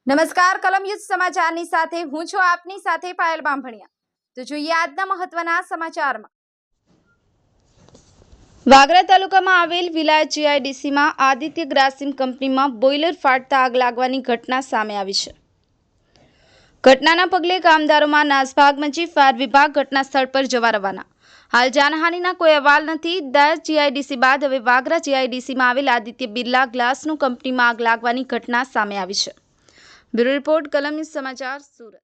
નમસ્કાર કલમ યુદ્ધ સમાચારની સાથે હું છું આપની સાથે પાયલ બામભણિયા। તો જોઈએ આજના મહત્વના સમાચારમાં। વાગરા તાલુકામાં આવેલ વિલાયત જીઆઈડીસીમાં આદિત્ય ગ્રાસિમ કંપનીમાં બોઇલર ફાટતા આગ લાગવાની ઘટના સામે આવી છે। ઘટનાના પગલે કામદારોમાં નાસભાગ મચી ફાયર વિભાગ ઘટના સ્થળ પર જવા રવાના। હાલ જાનહાનિના કોઈ અહેવાલ નથી। દાયત જીઆઈડીસી બાદ હવે વાગરા જીઆઈડીસીમાં આવેલ આદિત્ય બિરલા ગ્લાસનું કંપનીમાં આગ લાગવાની ઘટના સામે આવી છે। બ્યુરો રિપોર્ટ કલમ ન્યૂઝ સમાચાર સુરત।